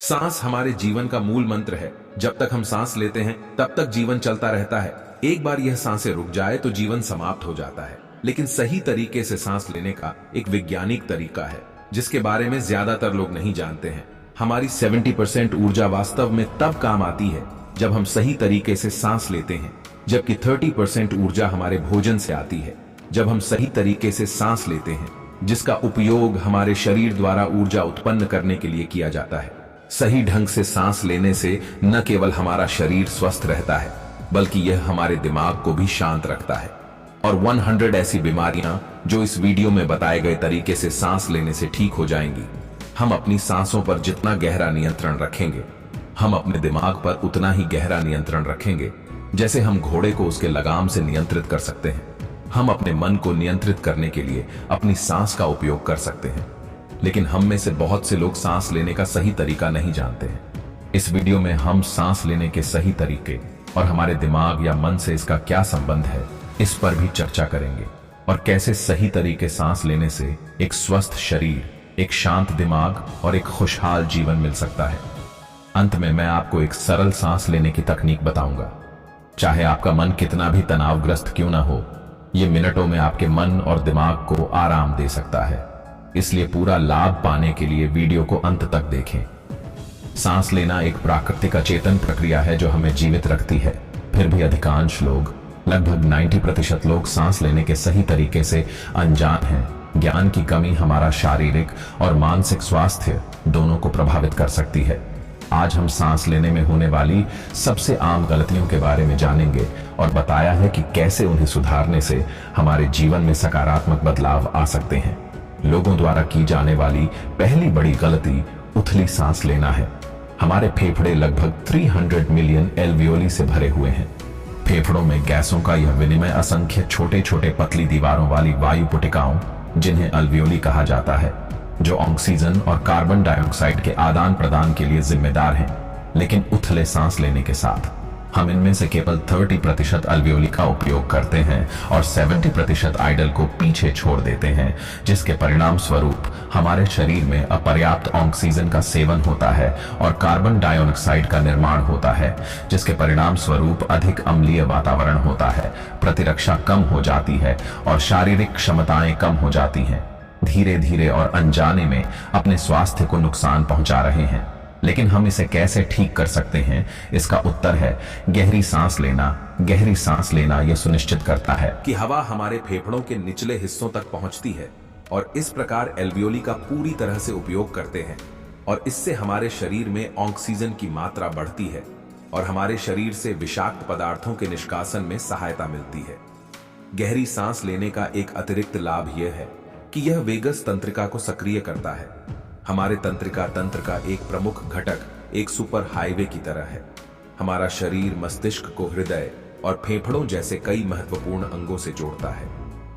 सांस हमारे जीवन का मूल मंत्र है। जब तक हम सांस लेते हैं तब तक जीवन चलता रहता है। एक बार यह सांसें रुक जाए तो जीवन समाप्त हो जाता है। लेकिन सही तरीके से सांस लेने का एक वैज्ञानिक तरीका है जिसके बारे में ज्यादातर लोग नहीं जानते हैं। हमारी 70% ऊर्जा वास्तव में तब काम आती है जब हम सही तरीके से सांस लेते हैं, जबकि 30% ऊर्जा हमारे भोजन से आती है। जब हम सही तरीके से सांस लेते हैं, जिसका उपयोग हमारे शरीर द्वारा ऊर्जा उत्पन्न करने के लिए किया जाता है, सही ढंग से सांस लेने से न केवल हमारा शरीर स्वस्थ रहता है बल्कि यह हमारे दिमाग को भी शांत रखता है। और 100 ऐसी बीमारियां जो इस वीडियो में बताए गए तरीके से सांस लेने से ठीक हो जाएंगी। हम अपनी सांसों पर जितना गहरा नियंत्रण रखेंगे, हम अपने दिमाग पर उतना ही गहरा नियंत्रण रखेंगे। जैसे हम घोड़े को उसके लगाम से नियंत्रित कर सकते हैं, हम अपने मन को नियंत्रित करने के लिए अपनी सांस का उपयोग कर सकते हैं। लेकिन हम में से बहुत से लोग सांस लेने का सही तरीका नहीं जानते हैं। इस वीडियो में हम सांस लेने के सही तरीके और हमारे दिमाग या मन से इसका क्या संबंध है, इस पर भी चर्चा करेंगे, और कैसे सही तरीके सांस लेने से एक स्वस्थ शरीर, एक शांत दिमाग और एक खुशहाल जीवन मिल सकता है। अंत में मैं आपको एक सरल सांस लेने की तकनीक बताऊंगा। चाहे आपका मन कितना भी तनावग्रस्त क्यों ना हो, यह मिनटों में आपके मन और दिमाग को आराम दे सकता है। इसलिए पूरा लाभ पाने के लिए वीडियो को अंत तक देखें। सांस लेना एक प्राकृतिक अचेतन प्रक्रिया है जो हमें जीवित रखती है। फिर भी अधिकांश लोग, लगभग 90% लोग सांस लेने के सही तरीके से अनजान हैं। ज्ञान की कमी हमारा शारीरिक और मानसिक स्वास्थ्य दोनों को प्रभावित कर सकती है। आज हम सांस लेने में होने वाली सबसे आम गलतियों के बारे में जानेंगे और बताया है कि कैसे उन्हें सुधारने से हमारे जीवन में सकारात्मक बदलाव आ सकते हैं। लोगों द्वारा की जाने वाली पहली बड़ी गलती उथली सांस लेना है। हमारे फेफड़े लगभग 300 मिलियन एल्वियोली से भरे हुए हैं। फेफड़ों में गैसों का यह विनिमय असंख्य छोटे छोटे पतली दीवारों वाली वायु पुटिकाओं, जिन्हें अल्वियोली कहा जाता है, जो ऑक्सीजन और कार्बन डाइऑक्साइड के आदान प्रदान के लिए जिम्मेदार हैं। लेकिन उथले सांस लेने के साथ हम इनमें से केवल 30% अल्वियोली का उपयोग करते हैं और 70% आइडल को पीछे छोड़ देते हैं, जिसके परिणाम स्वरूप हमारे शरीर में अपर्याप्त ऑक्सीजन का सेवन होता है और कार्बन डाइऑक्साइड का निर्माण होता है, जिसके परिणाम स्वरूप अधिक अम्लीय वातावरण होता है, प्रतिरक्षा कम हो जाती है और शारीरिक क्षमताएं कम हो जाती हैं। धीरे धीरे और अनजाने में अपने स्वास्थ्य को नुकसान पहुंचा रहे हैं। लेकिन हम इसे कैसे ठीक कर सकते हैं? इसका उत्तर है गहरी सांस लेना। गहरी सांस लेना यह सुनिश्चित करता है कि हवा हमारे फेफड़ों के निचले हिस्सों तक पहुंचती है और इस प्रकार एल्वियोली का पूरी तरह से उपयोग करते हैं, और इससे हमारे शरीर में ऑक्सीजन की मात्रा बढ़ती है और हमारे शरीर से विषाक्त पदार्थों के निष्कासन में सहायता मिलती है। गहरी सांस लेने का एक अतिरिक्त लाभ यह है कि यह वेगस तंत्रिका को सक्रिय करता है। हमारे तंत्रिका तंत्र का एक प्रमुख घटक एक सुपर हाईवे की तरह है। हमारा शरीर मस्तिष्क को हृदय और फेफड़ों जैसे कई महत्वपूर्ण अंगों से जोड़ता है।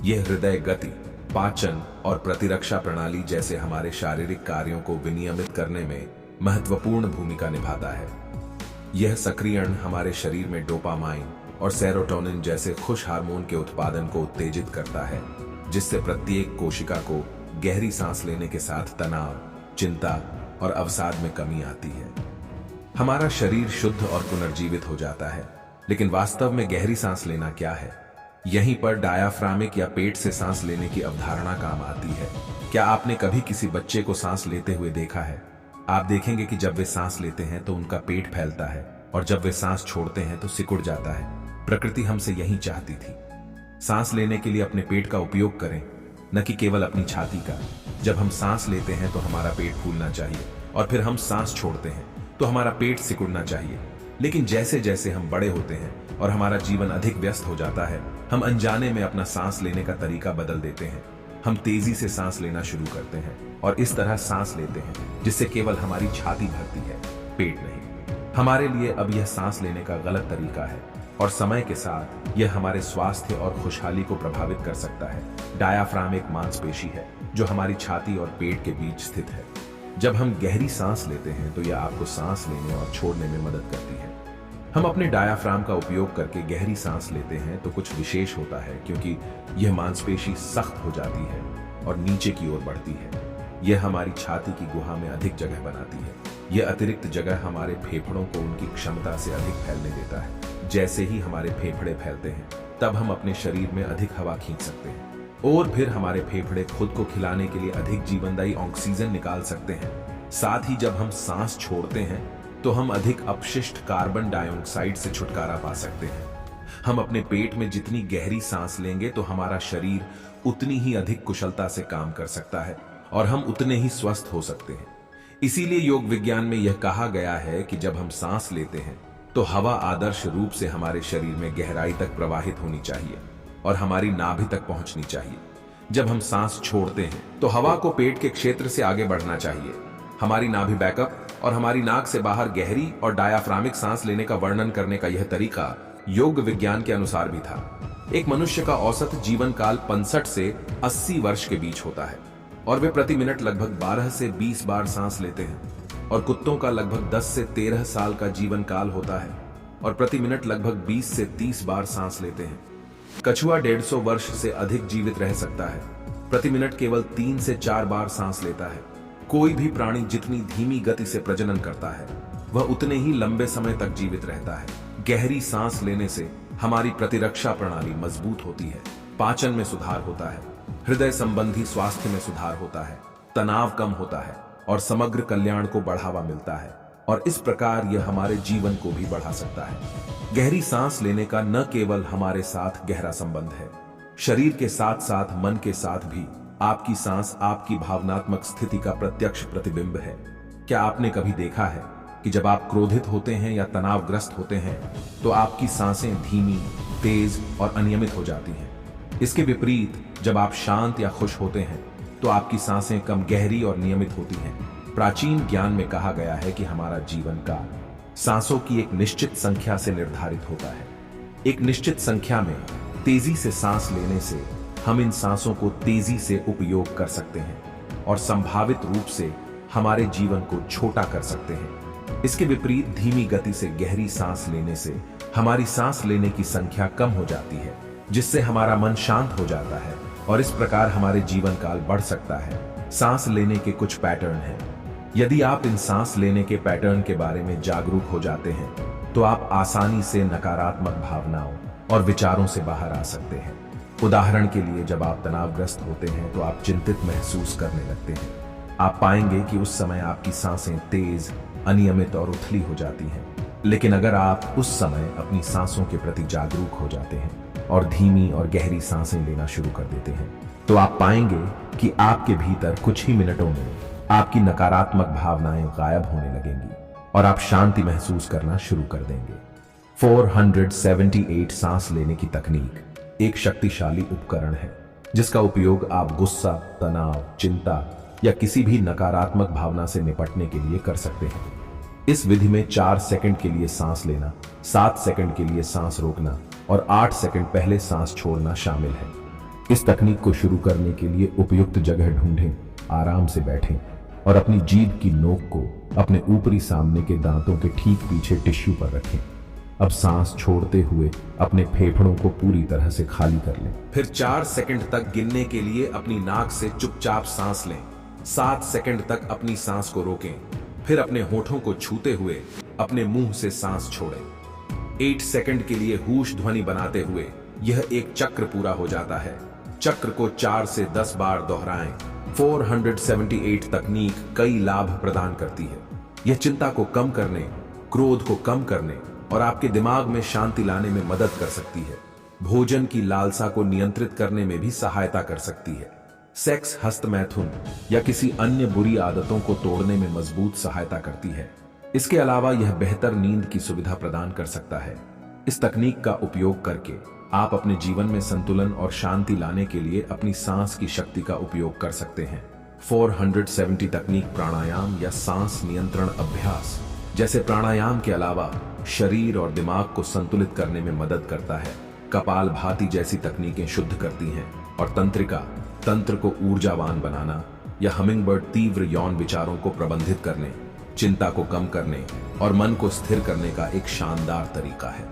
यह हृदय गति, पाचन और प्रतिरक्षा प्रणाली जैसे हमारे शारीरिक कार्यों को विनियमित करने में महत्वपूर्ण भूमिका निभाता है। यह सक्रियण हमारे शरीर में डोपामाइन और सेरोटोनिन जैसे खुश हार्मोन के उत्पादन को उत्तेजित करता है, जिससे प्रत्येक कोशिका को गहरी सांस लेने के साथ तनाव, चिंता और अवसाद में कमी आती है। हमारा शरीर शुद्ध और पुनर्जीवित हो जाता है। लेकिन वास्तव में गहरी सांस लेना क्या है? यहीं पर डायाफ्रामिक या पेट से सांस लेने की अवधारणा काम आती है। क्या आपने कभी किसी बच्चे को सांस लेते हुए देखा है? आप देखेंगे कि जब वे सांस लेते हैं तो उनका पेट फैलता है और जब वे सांस छोड़ते हैं तो सिकुड़ जाता है। प्रकृति हमसे यही चाहती थी। सांस लेने के लिए अपने पेट का उपयोग करें, न कि केवल अपनी छाती का। जब हम सांस लेते हैं तो हमारा पेट फूलना चाहिए और फिर हम सांस छोड़ते हैं तो हमारा पेट सिकुड़ना चाहिए। लेकिन जैसे जैसे हम बड़े होते हैं और हमारा जीवन अधिक व्यस्त हो जाता है, हम अनजाने में अपना सांस लेने का तरीका बदल देते हैं। हम तेजी से सांस लेना शुरू करते हैं और इस तरह सांस लेते हैं जिससे केवल हमारी छाती भरती है, पेट नहीं। हमारे लिए अब यह सांस लेने का गलत तरीका है और समय के साथ यह हमारे स्वास्थ्य और खुशहाली को प्रभावित कर सकता है। डायाफ्राम एक मांसपेशी है जो हमारी छाती और पेट के बीच स्थित है। जब हम गहरी सांस लेते हैं तो यह आपको सांस लेने और छोड़ने में मदद करती है। हम अपने डायाफ्राम का उपयोग करके गहरी सांस लेते हैं तो कुछ विशेष होता है, क्योंकि यह मांसपेशी सख्त हो जाती है और नीचे की ओर बढ़ती है। यह हमारी छाती की गुहा में अधिक जगह बनाती है। यह अतिरिक्त जगह हमारे फेफड़ों को उनकी क्षमता से अधिक फैलने देता है। जैसे ही हमारे फेफड़े फैलते हैं, तब हम अपने शरीर में अधिक हवा खींच सकते हैं और फिर हमारे फेफड़े खुद को खिलाने के लिए अधिक जीवनदायी ऑक्सीजन निकाल सकते हैं। साथ ही जब हम सांस छोड़ते हैं तो हम अधिक अपशिष्ट कार्बन डाइऑक्साइड से छुटकारा पा सकते हैं। हम अपने पेट में जितनी गहरी सांस लेंगे तो हमारा शरीर उतनी ही अधिक कुशलता से काम कर सकता है और हम उतने ही स्वस्थ हो सकते हैं। इसीलिए योग विज्ञान में यह कहा गया है कि जब हम सांस लेते हैं तो हवा आदर्श रूप से हमारे शरीर में गहराई तक प्रवाहित होनी चाहिए और हमारी नाभि तक पहुंचनी चाहिए। जब हम सांस छोड़ते हैं तो हवा को पेट के क्षेत्र से आगे बढ़ना चाहिए। हमारी नाभि बैकअप और हमारी नाक से बाहर गहरी और डायाफ्रामिक सांस लेने का वर्णन करने का यह तरीका योग विज्ञान के अनुसार भी था। एक मनुष्य का औसत जीवन काल 65 से 80 वर्ष के बीच होता है और वे प्रति मिनट लगभग 12 से 20 बार सांस लेते हैं। और कुत्तों का लगभग 10 से 13 साल का जीवन काल होता है और प्रति मिनट लगभग 20 से 30 बार सांस लेते हैं। कछुआ 150 वर्ष से अधिक जीवित रह सकता है, प्रति मिनट केवल 3 से 4 बार सांस लेता है। कोई भी प्राणी जितनी धीमी गति से प्रजनन करता है वह उतने ही लंबे समय तक जीवित रहता है। गहरी सांस लेने से हमारी प्रतिरक्षा प्रणाली मजबूत होती है, पाचन में सुधार होता है, हृदय संबंधी स्वास्थ्य में सुधार होता है, तनाव कम होता है और समग्र कल्याण को बढ़ावा मिलता है और इस प्रकार यह हमारे जीवन को भी बढ़ा सकता है। गहरी सांस लेने का न केवल हमारे साथ गहरा संबंध है, शरीर के साथ साथ मन के साथ भी। आपकी सांस आपकी भावनात्मक स्थिति का प्रत्यक्ष प्रतिबिंब है। क्या आपने कभी देखा है कि जब आप क्रोधित होते हैं या तनावग्रस्त होते हैं तो आपकी सांसें धीमी, तेज और अनियमित हो जाती हैं। इसके विपरीत जब आप शांत या खुश होते हैं तो आपकी सांसें कम गहरी और नियमित होती हैं। प्राचीन ज्ञान में कहा गया है कि हमारा जीवन काल सांसों की एक निश्चित संख्या से निर्धारित होता है। एक निश्चित संख्या में तेजी से सांस लेने से हम इन सांसों को तेजी से उपयोग कर सकते हैं और संभावित रूप से हमारे जीवन को छोटा कर सकते हैं। इसके विपरीत धीमी गति से गहरी सांस लेने से हमारी सांस लेने की संख्या कम हो जाती है, जिससे हमारा मन शांत हो जाता है और इस प्रकार हमारे जीवन काल बढ़ सकता है। सांस लेने के कुछ पैटर्न हैं। यदि आप इन सांस लेने के पैटर्न के बारे में जागरूक हो जाते हैं तो आप आसानी से नकारात्मक भावनाओं और विचारों से बाहर आ सकते हैं। उदाहरण के लिए, जब आप तनावग्रस्त होते हैं तो आप चिंतित महसूस करने लगते हैं। आप पाएंगे कि उस समय आपकी सांसें तेज, अनियमित और उथली हो जाती हैं। लेकिन अगर आप उस समय अपनी सांसों के प्रति जागरूक हो जाते हैं और धीमी और गहरी सांसें लेना शुरू कर देते हैं तो आप पाएंगे कि आपके भीतर कुछ ही मिनटों में आपकी नकारात्मक भावनाएं गायब होने लगेंगी और आप शांति महसूस करना शुरू कर देंगे। 478 सांस लेने की तकनीक एक शक्तिशाली उपकरण है जिसका उपयोग आप गुस्सा, तनाव, चिंता या किसी भी नकारात्मक भावना से निपटने के लिए कर सकते हैं। इस विधि में 4 सेकंड के लिए सांस लेना, 7 सेकंड के लिए सांस रोकना और 8 सेकंड पहले सांस छोड़ना शामिल है। इस तकनीक को शुरू करने के लिए उपयुक्त जगह ढूंढें, आराम से बैठें और अपनी जीभ की नोक को अपने ऊपरी सामने के दांतों के ठीक पीछे टिश्यू पर रखें। अब सांस छोड़ते हुए अपने फेफड़ों को पूरी तरह से खाली कर लें। फिर 4 सेकंड तक गिनने के लिए अपनी नाक से चुपचाप सांस लें। 7 सेकंड तक अपनी सांस को रोकें, फिर अपने होठों को छूते हुए अपने मुंह से सांस छोड़ें। 8 सेकंड के लिए हूश ध्वनि बनाते हुए यह एक चक्र पूरा हो जाता है। चक्र को 4 से 10 बार दोहराएं। 478 तकनीक कई लाभ प्रदान करती है। यह चिंता को कम करने, क्रोध को कम करने और आपके दिमाग में शांति लाने में मदद कर सकती है। भोजन की लालसा को नियंत्रित करने में भी सहायता कर सकती है। सेक्स, हस्तमैथुन या किसी अन्य बुरी आदतों को तोड़ने में मजबूत सहायता करती है। इसके अलावा यह बेहतर नींद की सुविधा प्रदान कर सकता है। इस तकनीक का उपयोग करके आप अपने जीवन में संतुलन और शांति लाने के लिए अपनी सांस की शक्ति का उपयोग कर सकते हैं। 470 तकनीक प्राणायाम या सांस नियंत्रण अभ्यास जैसे प्राणायाम के अलावा शरीर और दिमाग को संतुलित करने में मदद करता है। कपालभाति जैसी तकनीकें शुद्ध करती हैं और तंत्रिका तंत्र को ऊर्जावान बनाना या हमिंगबर्ड तीव्र यौन विचारों को प्रबंधित करने, चिंता को कम करने और मन को स्थिर करने का एक शानदार तरीका है।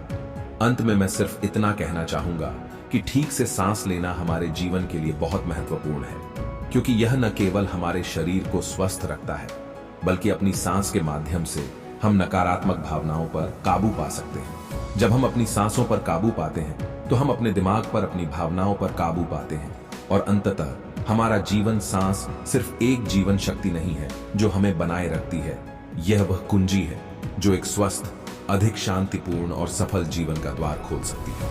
अंत में मैं सिर्फ इतना कहना चाहूंगा कि ठीक से सांस लेना हमारे जीवन के लिए बहुत महत्वपूर्ण है, क्योंकि यह न केवल हमारे शरीर को स्वस्थ रखता है बल्कि अपनी सांस के माध्यम से हम नकारात्मक भावनाओं पर काबू पा सकते हैं। जब हम अपनी सांसों पर काबू पाते हैं तो हम अपने दिमाग पर, अपनी भावनाओं पर काबू पाते हैं और अंततः हमारा जीवन सांस सिर्फ एक जीवन शक्ति नहीं है जो हमें बनाए रखती है, यह वह कुंजी है जो एक स्वस्थ, अधिक शांतिपूर्ण और सफल जीवन का द्वार खोल सकती है।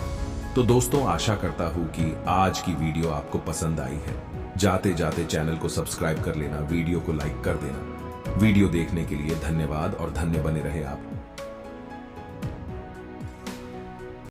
तो दोस्तों, आशा करता हूं कि आज की वीडियो आपको पसंद आई है। जाते जाते चैनल को सब्सक्राइब कर लेना, वीडियो को लाइक कर देना। वीडियो देखने के लिए धन्यवाद और धन्य बने रहे आप।